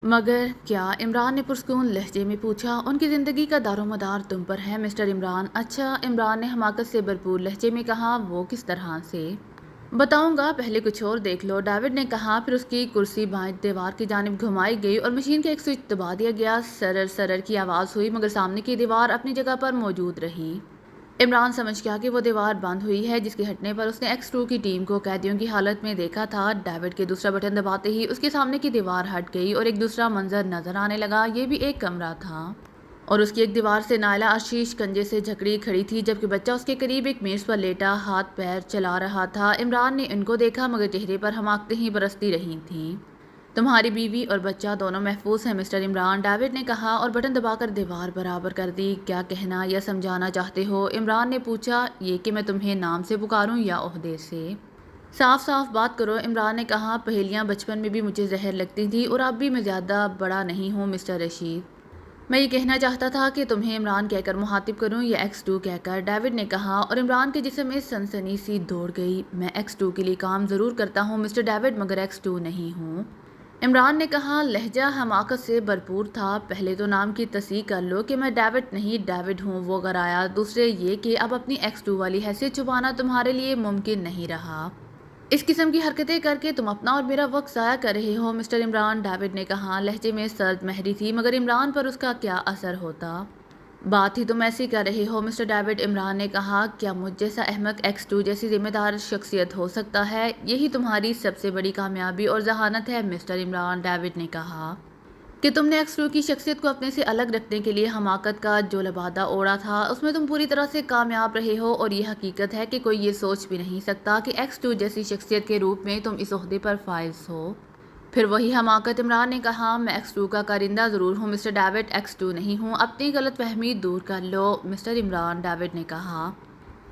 مگر کیا؟ عمران نے پرسکون لہجے میں پوچھا۔ ان کی زندگی کا دارومدار تم پر ہے مسٹر عمران۔ اچھا، عمران نے حماقت سے بھرپور لہجے میں کہا۔ وہ کس طرح سے؟ بتاؤں گا، پہلے کچھ اور دیکھ لو، ڈیوڈ نے کہا۔ پھر اس کی کرسی بائیں دیوار کی جانب گھمائی گئی اور مشین کا ایک سوئچ دبا دیا گیا۔ سرر سرر کی آواز ہوئی مگر سامنے کی دیوار اپنی جگہ پر موجود رہی۔ عمران سمجھ گیا کہ وہ دیوار بند ہوئی ہے جس کے ہٹنے پر اس نے ایکس 2 کی ٹیم کو قیدیوں کی حالت میں دیکھا تھا۔ ڈیوڈ کے دوسرا بٹن دباتے ہی اس کے سامنے کی دیوار ہٹ گئی اور ایک دوسرا منظر نظر آنے لگا۔ یہ بھی ایک کمرہ تھا اور اس کی ایک دیوار سے نائلہ آشیش کنجے سے جھکڑی کھڑی تھی جبکہ بچہ اس کے قریب ایک میز پر لیٹا ہاتھ پیر چلا رہا تھا۔ عمران نے ان کو دیکھا مگر چہرے پر حماقتیں ہی برستی رہی تھیں۔ تمہاری بیوی اور بچہ دونوں محفوظ ہیں مسٹر عمران، ڈیوڈ نے کہا اور بٹن دبا کر دیوار برابر کر دی۔ کیا کہنا یا سمجھانا چاہتے ہو؟ عمران نے پوچھا۔ یہ کہ میں تمہیں نام سے پکاروں یا عہدے سے؟ صاف صاف بات کرو، عمران نے کہا۔ پہیلیاں بچپن میں بھی مجھے زہر لگتی تھیں اور اب بھی میں زیادہ بڑا نہیں ہوں مسٹر رشید۔ میں یہ کہنا چاہتا تھا کہ تمہیں عمران کہہ کر مخاطب کروں یا ایکس 2 کہہ کر، ڈیوڈ نے کہا اور عمران کے جسم میں سنسنی سی دوڑ گئی۔ میں ایکس 2 کے لیے کام ضرور کرتا ہوں مسٹر ڈیوڈ مگر ایکس 2 نہیں ہوں، عمران نے کہا۔ لہجہ حماقت سے بھرپور تھا۔ پہلے تو نام کی تصحیح کر لو کہ میں ڈیوڈ نہیں ڈیوڈ ہوں، وہ غرایا۔ دوسرے یہ کہ اب اپنی ایکس 2 والی حیثیت چھپانا تمہارے لیے ممکن نہیں رہا۔ اس قسم کی حرکتیں کر کے تم اپنا اور میرا وقت ضائع کر رہے ہو مسٹر عمران، ڈیوڈ نے کہا۔ لہجے میں سرد مہری تھی مگر عمران پر اس کا کیا اثر ہوتا؟ بات ہی تم ایسی کر رہے ہو مسٹر ڈیوڈ، عمران نے کہا۔ کیا مجھ جیسا احمق ایکس 2 جیسی ذمہ دار شخصیت ہو سکتا ہے؟ یہی تمہاری سب سے بڑی کامیابی اور ذہانت ہے مسٹر عمران، ڈیوڈ نے کہا کہ تم نے ایکس 2 کی شخصیت کو اپنے سے الگ رکھنے کے لیے حماقت کا جو لبادہ اوڑھا تھا اس میں تم پوری طرح سے کامیاب رہے ہو، اور یہ حقیقت ہے کہ کوئی یہ سوچ بھی نہیں سکتا کہ ایکس 2 جیسی شخصیت کے روپ میں تم اس عہدے پر فائز ہو۔ پھر وہی حماقت، عمران نے کہا۔ میں ایکس 2 کا کارندہ ضرور ہوں مسٹر ڈیوڈ، ایکس 2 نہیں ہوں، اپنی غلط فہمی دور کر لو مسٹر عمران، ڈیوڈ نے کہا۔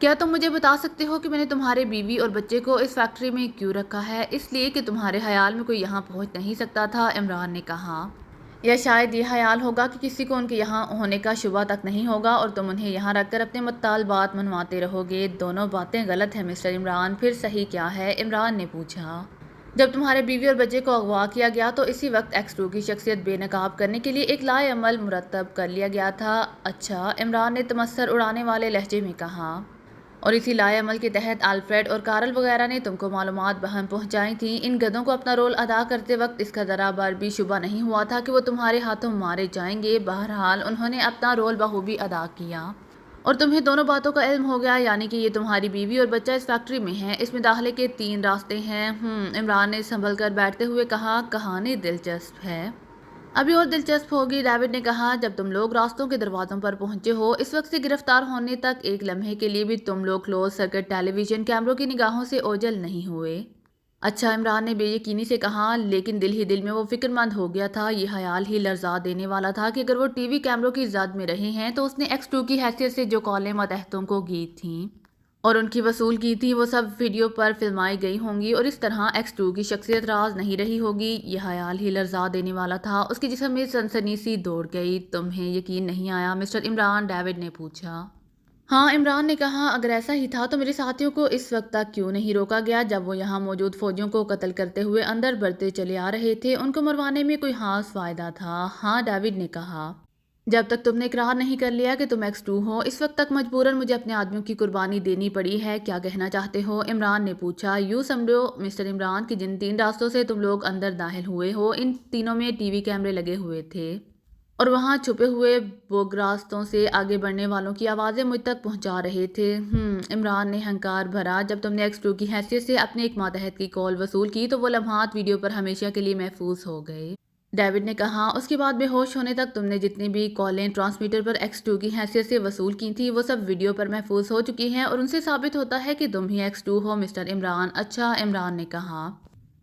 کیا تم مجھے بتا سکتے ہو کہ میں نے تمہارے بیوی اور بچے کو اس فیکٹری میں کیوں رکھا ہے؟ اس لیے کہ تمہارے خیال میں کوئی یہاں پہنچ نہیں سکتا تھا، عمران نے کہا۔ یا شاید یہ خیال ہوگا کہ کسی کو ان کے یہاں ہونے کا شبہ تک نہیں ہوگا اور تم انہیں یہاں رکھ کر اپنے مطالبات منواتے رہو گے۔ دونوں باتیں غلط ہیں مسٹر عمران۔ پھر صحیح کیا ہے؟ عمران نے پوچھا۔ جب تمہارے بیوی اور بچے کو اغوا کیا گیا تو اسی وقت ایکس 2 کی شخصیت بے نقاب کرنے کے لیے ایک لائے عمل مرتب کر لیا گیا تھا۔ اچھا، عمران نے تمسخر اڑانے والے لہجے میں کہا۔ اور اسی لائے عمل کے تحت الفریڈ اور کارل وغیرہ نے تم کو معلومات بہم پہنچائی تھیں۔ ان گدھوں کو اپنا رول ادا کرتے وقت اس کا ذرا بھر بھی شبہ نہیں ہوا تھا کہ وہ تمہارے ہاتھوں مارے جائیں گے۔ بہرحال انہوں نے اپنا رول بخوبی ادا کیا اور تمہیں دونوں باتوں کا علم ہو گیا، یعنی کہ یہ تمہاری بیوی اور بچہ اس فیکٹری میں ہیں۔ اس میں داخلے کے 3 راستے ہیں۔ عمران نے سنبھل کر بیٹھتے ہوئے کہا۔ کہانی دلچسپ ہے، ابھی اور دلچسپ ہوگی، ڈیوڈ نے کہا۔ جب تم لوگ راستوں کے دروازوں پر پہنچے ہو، اس وقت سے گرفتار ہونے تک ایک لمحے کے لیے بھی تم لوگ کلوز سرکٹ ٹیلی ویژن کیمروں کی نگاہوں سے اوجھل نہیں ہوئے۔ اچھا، عمران نے بے یقینی سے کہا، لیکن دل ہی دل میں وہ فکر مند ہو گیا تھا۔ یہ خیال ہی لرزا دینے والا تھا کہ اگر وہ ٹی وی کیمروں کی زد میں رہے ہیں تو اس نے ایکس 2 کی حیثیت سے جو کالیں ماتحتوں کو کی تھیں اور ان کی وصول کی تھی وہ سب ویڈیو پر فلمائی گئی ہوں گی اور اس طرح ایکس 2 کی شخصیت راز نہیں رہی ہوگی۔ یہ خیال ہی لرزا دینے والا تھا۔ اس کے جسم میں سنسنی سی دوڑ گئی۔ تمہیں یقین نہیں آیا مسٹر عمران، ڈیوڈ نے پوچھا۔ ہاں، عمران نے کہا۔ اگر ایسا ہی تھا تو میرے ساتھیوں کو اس وقت تک کیوں نہیں روکا گیا جب وہ یہاں موجود فوجیوں کو قتل کرتے ہوئے اندر بڑھتے چلے آ رہے تھے؟ ان کو مروانے میں کوئی خاص فائدہ تھا؟ ہاں، ڈیوڈ نے کہا۔ جب تک تم نے اقرار نہیں کر لیا کہ تم ایکس 2 ہو، اس وقت تک مجبوراً مجھے اپنے آدمیوں کی قربانی دینی پڑی ہے۔ کیا کہنا چاہتے ہو؟ عمران نے پوچھا۔ یوں سمجھو مسٹر عمران کہ جن 3 راستوں سے تم لوگ اندر داخل ہوئے ہو ان تینوں میں ٹی وی کیمرے لگے ہوئے تھے اور وہاں چھپے ہوئے بوگ راستوں سے آگے بڑھنے والوں کی آوازیں مجھ تک پہنچا رہے تھے۔ عمران نے ہنکار بھرا۔ جب تم نے ایکس 2 کی حیثیت سے اپنے ایک ماتحت کی کال وصول کی تو وہ لمحات ویڈیو پر ہمیشہ کے لیے محفوظ ہو گئے، ڈیوڈ نے کہا۔ اس کے بعد بے ہوش ہونے تک تم نے جتنی بھی کالیں ٹرانسمیٹر پر ایکس 2 کی حیثیت سے وصول کی تھیں وہ سب ویڈیو پر محفوظ ہو چکی ہیں اور ان سے ثابت ہوتا ہے کہ تم ہی ایکس 2 ہو مسٹر عمران۔ اچھا، عمران نے کہا۔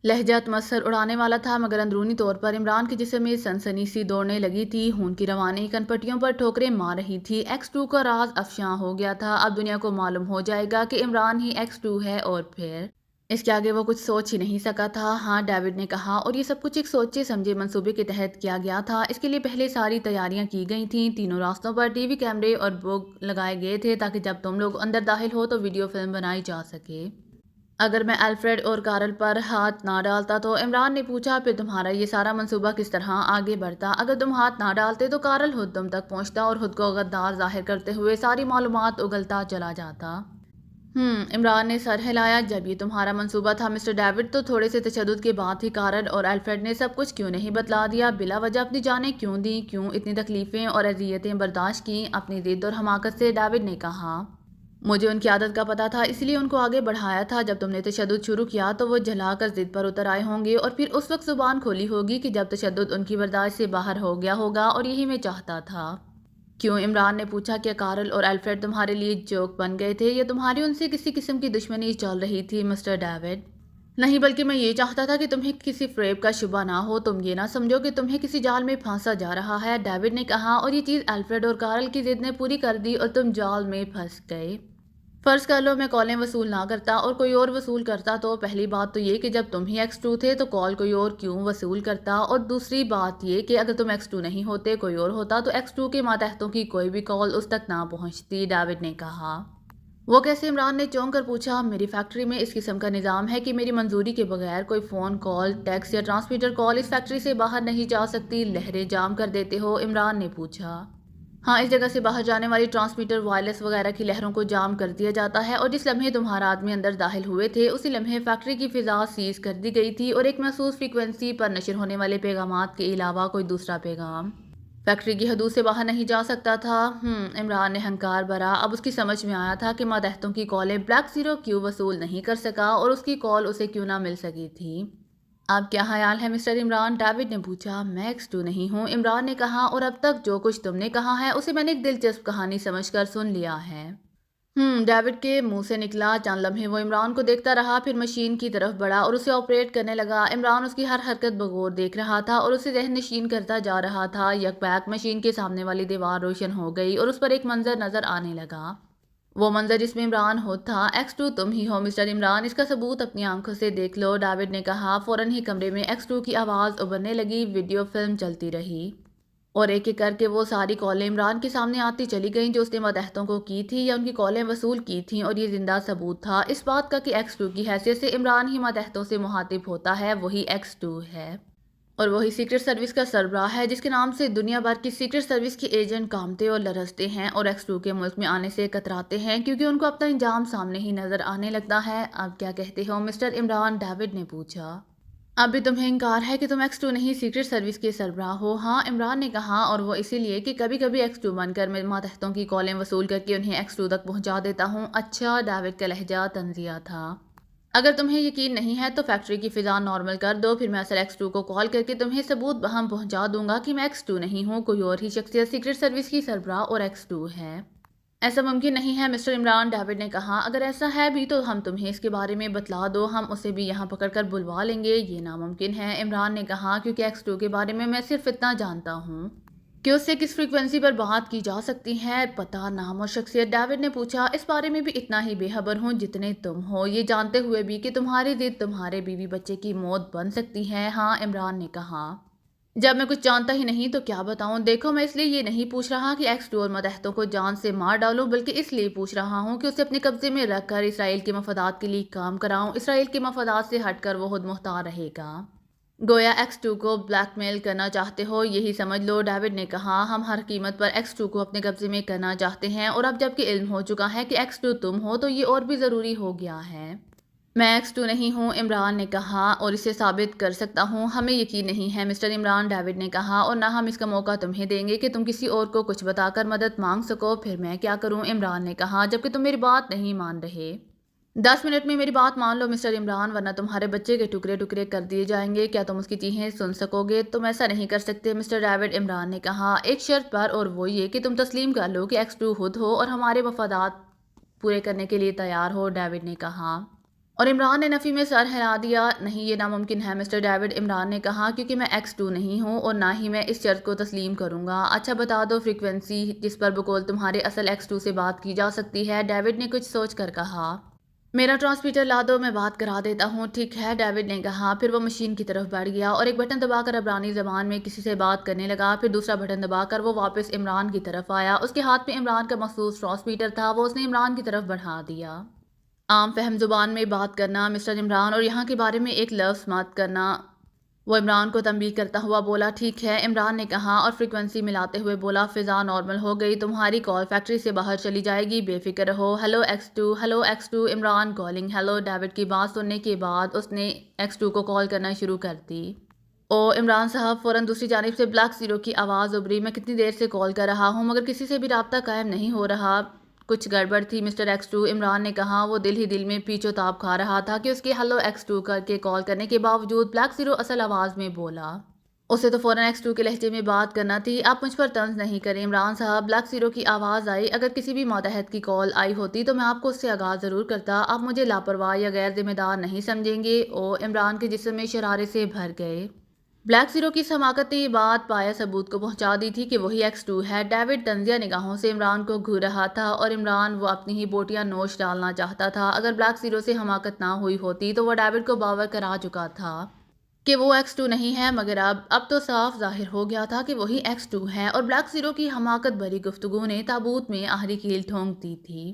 لہجہ تمسخر اڑانے والا تھا مگر اندرونی طور پر عمران کے جسم میں سنسنی سی دوڑنے لگی تھی۔ خون کی روانی کن پٹیوں پر ٹھوکریں مار رہی تھی۔ ایکس 2 کا راز افشاں ہو گیا تھا۔ اب دنیا کو معلوم ہو جائے گا کہ عمران ہی ایکس 2 ہے اور پھر اس کے آگے وہ کچھ سوچ ہی نہیں سکا تھا۔ ہاں، ڈیوڈ نے کہا، اور یہ سب کچھ ایک سوچے سمجھے منصوبے کے تحت کیا گیا تھا۔ اس کے لیے پہلے ساری تیاریاں کی گئی تھیں۔ تینوں راستوں پر ٹی وی کیمرے اور بوگ لگائے گئے تھے تاکہ جب تم لوگ اندر داخل ہو تو ویڈیو فلم بنائی جا سکے۔ اگر میں الفریڈ اور کارل پر ہاتھ نہ ڈالتا تو عمران نے پوچھا پھر تمہارا یہ سارا منصوبہ کس طرح آگے بڑھتا؟ اگر تم ہاتھ نہ ڈالتے تو کارل خود تم تک پہنچتا اور خود کو غدار ظاہر کرتے ہوئے ساری معلومات اگلتا چلا جاتا۔ عمران نے سر ہلایا۔ جب یہ تمہارا منصوبہ تھا مسٹر ڈیوڈ تو تھوڑے سے تشدد کے بعد ہی کارل اور الفریڈ نے سب کچھ کیوں نہیں بتلا دیا؟ بلا وجہ اپنی جانیں کیوں دیں؟ کیوں اتنی تکلیفیں اور اذیتیں برداشت کیں؟ اپنی ضد اور حماقت سے ڈیوڈ نے کہا۔ مجھے ان کی عادت کا پتہ تھا، اس لیے ان کو آگے بڑھایا تھا۔ جب تم نے تشدد شروع کیا تو وہ جھلا کر ضد پر اتر آئے ہوں گے اور پھر اس وقت زبان کھولی ہوگی کہ جب تشدد ان کی برداشت سے باہر ہو گیا ہوگا، اور یہی میں چاہتا تھا۔ کیوں؟ عمران نے پوچھا۔ کیا کارل اور الفریڈ تمہارے لیے جوک بن گئے تھے یا تمہاری ان سے کسی قسم کی دشمنی چل رہی تھی مسٹر ڈیوڈ؟ نہیں، بلکہ میں یہ چاہتا تھا کہ تمہیں کسی فریب کا شبہ نہ ہو، تم یہ نہ سمجھو کہ تمہیں کسی جال میں پھانسا جا رہا ہے، ڈیوڈ نے کہا، اور یہ چیز الفریڈ اور کارل کی ضد نے پوری کر دی اور تم جال میں پھنس گئے۔ فرض کر لو میں کالیں وصول نہ کرتا اور کوئی اور وصول کرتا، تو پہلی بات تو یہ کہ جب تم ہی X2 تھے تو کال کوئی اور کیوں وصول کرتا، اور دوسری بات یہ کہ اگر تم X2 نہیں ہوتے کوئی اور ہوتا تو X2 کے ماتحتوں کی کوئی بھی کال اس تک نہ پہنچتی، ڈیوڈ نے کہا۔ وہ کیسے؟ عمران نے چونک کر پوچھا۔ میری فیکٹری میں اس قسم کا نظام ہے کہ میری منظوری کے بغیر کوئی فون کال، ٹیکس یا ٹرانسمیٹر کال اس فیکٹری سے باہر نہیں جا سکتی۔ لہریں جام کر دیتے ہو؟ عمران نے پوچھا۔ ہاں، اس جگہ سے باہر جانے والی ٹرانسمیٹر، وائرلیس وغیرہ کی لہروں کو جام کر دیا جاتا ہے، اور جس لمحے تمہارا آدمی اندر داخل ہوئے تھے اسی لمحے فیکٹری کی فضا سیز کر دی گئی تھی، اور ایک محسوس فریکوینسی پر نشر ہونے والے پیغامات کے علاوہ کوئی دوسرا پیغام فیکٹری کی حدود سے باہر نہیں جا سکتا تھا۔ عمران نے ہنکار بھرا۔ اب اس کی سمجھ میں آیا تھا کہ ماتحتوں کی کالیں بلیک زیرو کیوں وصول نہیں کر سکا اور اس کی کال اسے کیوں نہ مل سکی تھی۔ اب کیا خیال ہے مسٹر عمران؟ ڈیوڈ نے پوچھا۔ میں X2 نہیں ہوں، عمران نے کہا، اور اب تک جو کچھ تم نے کہا ہے اسے میں نے ایک دلچسپ کہانی سمجھ کر سن لیا ہے۔ ڈیوڈ کے منہ سے نکلا۔ چند لمحے وہ عمران کو دیکھتا رہا، پھر مشین کی طرف بڑھا اور اسے آپریٹ کرنے لگا۔ عمران اس کی ہر حرکت بغور دیکھ رہا تھا اور اسے ذہن نشین کرتا جا رہا تھا۔ یک بیک مشین کے سامنے والی دیوار روشن ہو گئی اور اس پر ایک منظر نظر آنے لگا۔ وہ منظر جس میں عمران خود تھا۔ X2 تم ہی ہو مسٹر عمران، اس کا ثبوت اپنی آنکھوں سے دیکھ لو، ڈیوڈ نے کہا۔ فوراً ہی کمرے میں X2 کی آواز ابھرنے لگی۔ ویڈیو فلم چلتی رہی اور ایک ایک کر کے وہ ساری کالیں عمران کے سامنے آتی چلی گئیں جو اس نے ماتحتوں کو کی تھی یا ان کی کالیں وصول کی تھیں، اور یہ زندہ ثبوت تھا اس بات کا کہ X2 کی حیثیت سے عمران ہی ماتحتوں سے مخاطب ہوتا ہے، وہی X2 ہے، اور وہی سیکرٹ سروس کا سربراہ ہے جس کے نام سے دنیا بھر کی سیکرٹ سروس کے ایجنٹ کامتے اور لرزتے ہیں اور X2 کے ملک میں آنے سے کتراتے ہیں کیونکہ ان کو اپنا انجام سامنے ہی نظر آنے لگتا ہے۔ اب کیا کہتے ہو مسٹر عمران؟ ڈیوڈ نے پوچھا۔ اب بھی تمہیں انکار ہے کہ تم X2 نہیں سیکرٹ سروس کے سربراہ ہو؟ ہاں، عمران نے کہا، اور وہ اسی لیے کہ کبھی کبھی X2 بن کر میں ماتحتوں کی کالیں وصول کر کے انہیں X2 تک پہنچا دیتا ہوں۔ اچھا، ڈیوڈ کا لہجہ طنزیہ تھا۔ اگر تمہیں یقین نہیں ہے تو فیکٹری کی فضا نارمل کر دو، پھر میں اصل X2 کو کال کر کے تمہیں ثبوت بہم پہنچا دوں گا کہ میں X2 نہیں ہوں، کوئی اور ہی شخصیت سیکرٹ سروس کی سربراہ اور X2 ہے۔ ایسا ممکن نہیں ہے مسٹر عمران، ڈیوڈ نے کہا۔ اگر ایسا ہے بھی تو ہم تمہیں اس کے بارے میں بتلا دو، ہم اسے بھی یہاں پکڑ کر بلوا لیں گے۔ یہ ناممکن ہے، عمران نے کہا، کیونکہ X2 کے بارے میں صرف اتنا جانتا ہوں کہ اس سے کس فریکوینسی پر بات کی جا سکتی ہے۔ پتہ، نام اور شخصیت؟ ڈیوڈ نے پوچھا۔ اس بارے میں بھی اتنا ہی بے خبر ہوں جتنے تم ہو، یہ جانتے ہوئے بھی کہ تمہاری ضد تمہارے بیوی بچے کی موت بن سکتی ہے۔ ہاں، عمران نے کہا۔ جب میں کچھ جانتا ہی نہیں تو کیا بتاؤں؟ دیکھو، میں اس لیے یہ نہیں پوچھ رہا کہ X2 اور ماتحتوں کو جان سے مار ڈالوں، بلکہ اس لیے پوچھ رہا ہوں کہ اسے اپنے قبضے میں رکھ کر اسرائیل کے مفادات کے لیے کام کراؤں۔ اسرائیل کے مفادات سے ہٹ کر وہ خود مختار رہے گا۔ گویا X2 کو بلیک میل کرنا چاہتے ہو، یہی سمجھ لو، ڈیوڈ نے کہا۔ ہم ہر قیمت پر X2 کو اپنے قبضے میں کرنا چاہتے ہیں، اور اب جب کہ علم ہو چکا ہے کہ X2 تم ہو تو یہ اور بھی ضروری ہو گیا ہے۔ میں X2 نہیں ہوں، عمران نے کہا، اور اسے ثابت کر سکتا ہوں۔ ہمیں یقین نہیں ہے مسٹر عمران، ڈیوڈ نے کہا، اور نہ ہم اس کا موقع تمہیں دیں گے کہ تم کسی اور کو کچھ بتا کر مدد مانگ سکو۔ پھر میں کیا کروں؟ عمران نے کہا، جبکہ تم میری بات نہیں مان رہے۔ 10 منٹ میں میری بات مان لو مسٹر عمران، ورنہ تمہارے بچے کے ٹکڑے ٹکڑے کر دیے جائیں گے۔ کیا تم اس کی چیخیں سن سکو گے؟ تم ایسا نہیں کر سکتے مسٹر ڈیوڈ، عمران نے کہا، ایک شرط پر، اور وہ یہ کہ تم تسلیم کر لو کہ X2 خود ہو اور ہمارے مفادات پورے کرنے کے لیے تیار ہو، ڈیوڈ نے کہا۔ اور عمران نے نفی میں سر ہلا دیا۔ نہیں، یہ ناممکن ہے مسٹر ڈیوڈ، عمران نے کہا، کیونکہ میں X2 نہیں ہوں اور نہ ہی میں اس شرط کو تسلیم کروں گا۔ اچھا، بتا دو فریکوینسی جس پر بقول تمہارے اصل X2 سے بات کی جا سکتی ہے، ڈیوڈ نے کچھ سوچ کر کہا۔ میرا ٹرانسمیٹر لا دو، میں بات کرا دیتا ہوں۔ ٹھیک ہے، ڈیوڈ نے کہا۔ پھر وہ مشین کی طرف بڑھ گیا اور ایک بٹن دبا کر عبرانی زبان میں کسی سے بات کرنے لگا۔ پھر دوسرا بٹن دبا کر وہ واپس عمران کی طرف آیا۔ اس کے ہاتھ میں عمران کا مخصوص ٹرانسمیٹر تھا، وہ اس نے عمران کی طرف بڑھا دیا۔ عام فہم زبان میں بات کرنا مسٹر عمران اور یہاں کے بارے میں ایک لفظ مت کرنا۔ وہ عمران کو تنبیہ کرتا ہوا بولا ٹھیک ہے، عمران نے کہا اور فریکوینسی ملاتے ہوئے بولا فضا نارمل ہو گئی، تمہاری کال فیکٹری سے باہر چلی جائے گی، بے فکر رہو۔ Hello X two, hello X two, Imran calling hello. David کی بات سننے کے بعد اس نے ایکس ٹو کو کال کرنا شروع کر دی۔ او عمران صاحب، فوراً دوسری جانب سے بلیک زیرو کی آواز ابھری، میں کتنی دیر سے کال کر رہا ہوں مگر کسی سے بھی رابطہ قائم نہیں ہو رہا، کچھ گڑبڑ تھی مسٹر ایکس ٹو، عمران نے کہا۔ وہ دل ہی دل میں پیچو تاب کھا رہا تھا کہ اس کے ہیلو ایکس ٹو کر کے کال کرنے کے باوجود بلیک زیرو اصل آواز میں بولا۔ اسے تو فوراً ایکس ٹو کے لہجے میں بات کرنا تھی۔ آپ مجھ پر طنز نہیں کریں عمران صاحب، بلیک زیرو کی آواز آئی، اگر کسی بھی ماتحت کی کال آئی ہوتی تو میں آپ کو اس سے آگاہ ضرور کرتا، آپ مجھے لاپرواہ یا غیر ذمہ دار نہیں سمجھیں گے۔ او عمران کے جسم میں شرارے سے بھر گئے۔ بلیک زیرو کی حماقت نے یہ بات پایا ثبوت کو پہنچا دی تھی کہ وہی ایکس ٹو ہے۔ ڈیوڈ طنزیہ نگاہوں سے عمران کو گھور رہا تھا اور عمران وہ اپنی ہی بوٹیاں نوچ ڈالنا چاہتا تھا۔ اگر بلیک زیرو سے حماقت نہ ہوئی ہوتی تو وہ ڈیوڈ کو باور کرا چکا تھا کہ وہ ایکس ٹو نہیں ہے، مگر اب تو صاف ظاہر ہو گیا تھا کہ وہی ایکس ٹو ہے، اور بلیک زیرو کی حماقت بھری گفتگو نے تابوت میں آخری کیل ٹھونک دی تھی۔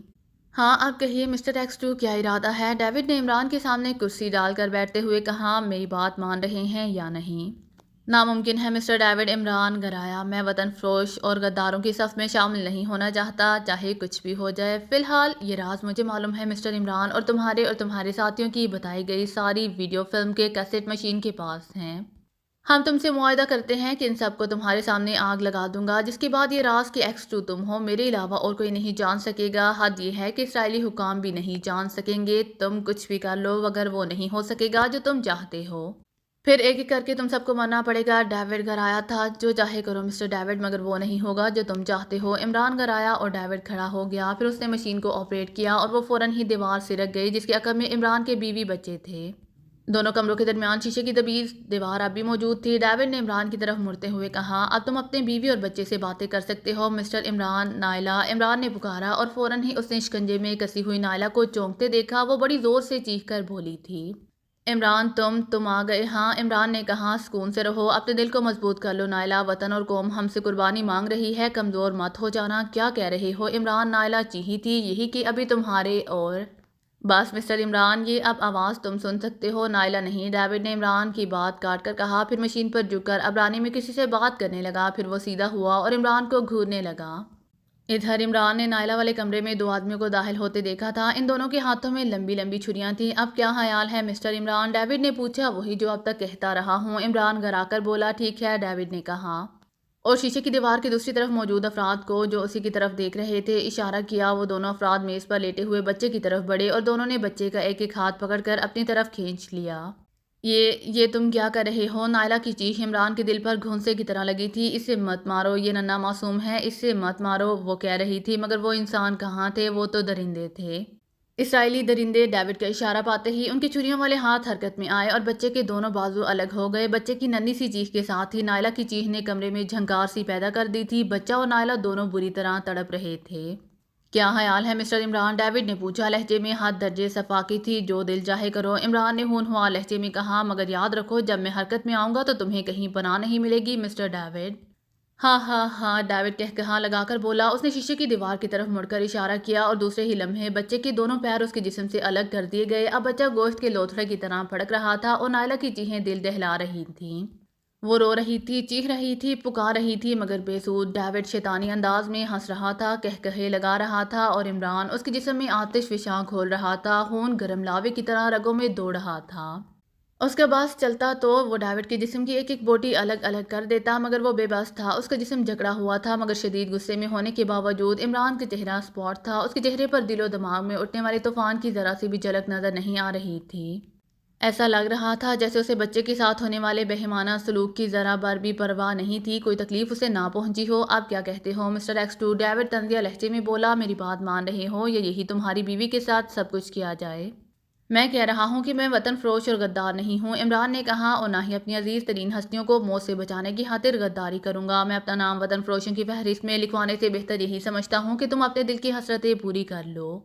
ہاں اب کہیے مسٹر ایکس ٹو، کیا ارادہ ہے؟ ڈیوڈ نے عمران کے سامنے کرسی ڈال کر بیٹھتے ہوئے کہا، میری بات مان رہے ہیں یا نہیں؟ ناممکن ہے مسٹر ڈیوڈ، عمران گرایا، میں وطن فروش اور غداروں کی صف میں شامل نہیں ہونا چاہتا، چاہے کچھ بھی ہو جائے۔ فی الحال یہ راز مجھے معلوم ہے مسٹر عمران، اور تمہارے ساتھیوں کی بتائی گئی ساری ویڈیو فلم کے کیسٹ مشین کے پاس ہیں۔ ہم تم سے معاہدہ کرتے ہیں کہ ان سب کو تمہارے سامنے آگ لگا دوں گا، جس کے بعد یہ راز کہ ایکس ٹو تم ہو میرے علاوہ اور کوئی نہیں جان سکے گا۔ حد یہ ہے کہ اسرائیلی حکام بھی نہیں جان سکیں گے۔ تم کچھ بھی کر لو مگر وہ نہیں ہو سکے گا جو تم چاہتے ہو۔ پھر ایک ایک کر کے تم سب کو ماننا پڑے گا۔ ڈیوڈ گرایا تھا، جو چاہے کرو مسٹر ڈیوڈ، مگر وہ نہیں ہوگا جو تم چاہتے ہو۔ عمران گرایا اور ڈیوڈ کھڑا ہو گیا، پھر اس نے مشین کو آپریٹ کیا اور وہ فوراً ہی دیوار سے رک گئی جس کے عقب میں عمران کے بیوی بچے تھے۔ دونوں کمروں کے درمیان شیشے کی دبیز دیوار اب بھی موجود تھی۔ ڈیوڈ نے عمران کی طرف مڑتے ہوئے کہا، اب تم اپنے بیوی اور بچے سے باتیں کر سکتے ہو مسٹر عمران۔ نائلہ، عمران نے پکارا اور فوراً ہی اس نے شکنجے میں کسی ہوئی نائلہ کو چونکتے دیکھا۔ وہ بڑی زور سے چیخ کر بولی تھی، عمران تم آ گئے؟ ہاں عمران نے کہا، سکون سے رہو، اپنے دل کو مضبوط کر لو نائلہ، وطن اور قوم ہم سے قربانی مانگ رہی ہے، کمزور مت ہو جانا۔ کیا کہہ رہے ہو عمران؟ نائلہ چیخی تھی، یہی کہ ابھی تمہارے اور بس مسٹر عمران، یہ اب آواز تم سن سکتے ہو، نائلہ نہیں۔ ڈیوڈ نے عمران کی بات کاٹ کر کہا، پھر مشین پر جھک کر عبرانی میں کسی سے بات کرنے لگا، پھر وہ سیدھا ہوا اور عمران کو گھورنے لگا۔ ادھر عمران نے نائلہ والے کمرے میں دو آدمیوں کو داخل ہوتے دیکھا تھا، ان دونوں کے ہاتھوں میں لمبی لمبی چھریاں تھیں۔ اب کیا خیال ہے مسٹر عمران؟ ڈیوڈ نے پوچھا۔ وہی جو اب تک کہتا رہا ہوں، عمران گرا کر بولا۔ ٹھیک ہے، ڈیوڈ نے کہا، اور شیشے کی دیوار کی دوسری طرف موجود افراد کو جو اسی کی طرف دیکھ رہے تھے اشارہ کیا۔ وہ دونوں افراد میز پر لیٹے ہوئے بچے کی طرف بڑھے اور دونوں نے بچے کا ایک ایک ہاتھ پکڑ کر اپنی طرف کھینچ لیا۔ یہ تم کیا کر رہے ہو؟ نائلہ کی چیخ عمران کے دل پر گھونسے کی طرح لگی تھی۔ اسے مت مارو، یہ ننھا معصوم ہے، اسے مت مارو، وہ کہہ رہی تھی، مگر وہ انسان کہاں تھے، وہ تو درندے تھے، اسرائیلی درندے۔ ڈیوڈ کا اشارہ پاتے ہی ان کے چھریوں والے ہاتھ حرکت میں آئے اور بچے کے دونوں بازو الگ ہو گئے۔ بچے کی ننھی سی چیخ کے ساتھ ہی نائلہ کی چیخ نے کمرے میں جھنکار سی پیدا کر دی تھی۔ بچہ اور نائلہ دونوں بری طرح تڑپ رہے تھے۔ کیا خیال ہے مسٹر عمران؟ ڈیوڈ نے پوچھا، لہجے میں حد درجے صفاقی تھی۔ جو دل چاہے کرو، عمران نے ہونہار لہجے میں کہا، مگر یاد رکھو جب میں حرکت میں آؤں گا تو تمہیں کہیں پناہ نہیں ملے گی مسٹر ڈیوڈ۔ ہاں ہاں ہاں، ڈیوڈ قہقہا لگا کر بولا۔ اس نے شیشے کی دیوار کی طرف مڑ کر اشارہ کیا اور دوسرے ہی لمحے بچے کے دونوں پیر اس کے جسم سے الگ کر دیے گئے۔ اب بچہ گوشت کے لوتھڑے کی طرح پھڑک رہا تھا اور نائلہ کی چیخیں دل دہلا رہی تھیں۔ وہ رو رہی تھی، چیخ رہی تھی، پکار رہی تھی، مگر بے سود۔ ڈیوڈ شیطانی انداز میں ہنس رہا تھا، قہقہے لگا رہا تھا، اور عمران اس کے جسم میں آتش فشاں کھول رہا تھا، خون گرم لاوے کی طرح رگوں میں دوڑ رہا تھا۔ اس کا بس چلتا تو وہ ڈیوڈ کے جسم کی ایک ایک بوٹی الگ الگ کر دیتا، مگر وہ بے بس تھا۔ اس کا جسم جکڑا ہوا تھا، مگر شدید غصے میں ہونے کے باوجود عمران کا چہرہ سپاٹ تھا۔ اس کے چہرے پر دل و دماغ میں اٹھنے والے طوفان کی ذرا سی بھی جھلک نظر نہیں آ رہی تھی۔ ایسا لگ رہا تھا جیسے اسے بچے کے ساتھ ہونے والے بہیمانہ سلوک کی ذرا بھر بھی پرواہ نہیں تھی، کوئی تکلیف اسے نہ پہنچی ہو۔ آپ کیا کہتے ہو مسٹر ایکس ٹو؟ ڈیوڈ طنزیہ لہجے میں بولا، میری بات مان رہے ہو یا یہی تمہاری بیوی کے ساتھ سب کچھ کیا جائے؟ میں کہہ رہا ہوں کہ میں وطن فروش اور غدار نہیں ہوں، عمران نے کہا، اور نہ ہی اپنی عزیز ترین ہستیوں کو موت سے بچانے کی خاطر غداری کروں گا۔ میں اپنا نام وطن فروشوں کی فہرست میں لکھوانے سے بہتر یہی سمجھتا ہوں کہ تم اپنے دل کی حسرتیں پوری کر لو،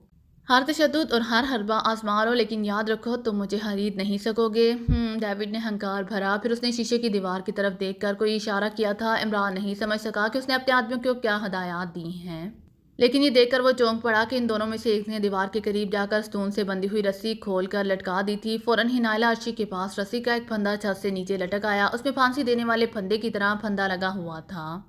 ہر تشدد اور ہر حربہ آزما لو، لیکن یاد رکھو تم مجھے خرید نہیں سکو گے۔ ڈیوڈ نے ہنکار بھرا، پھر اس نے شیشے کی دیوار کی طرف دیکھ کر کوئی اشارہ کیا تھا۔ عمران نہیں سمجھ سکا کہ اس نے اپنے آدمیوں کو کیا ہدایات دی ہیں۔ لیکن یہ دیکھ کر وہ چونک پڑا کہ ان دونوں میں سے ایک نے دیوار کے قریب جا کر ستون سے بندھی ہوئی رسی کھول کر لٹکا دی تھی۔ فوراً ہی نائلہ عرشی کے پاس رسی کا ایک پھندا چھت سے نیچے لٹک آیا۔ اس میں پھانسی دینے والے پھندے کی طرح پھندا لگا ہوا تھا۔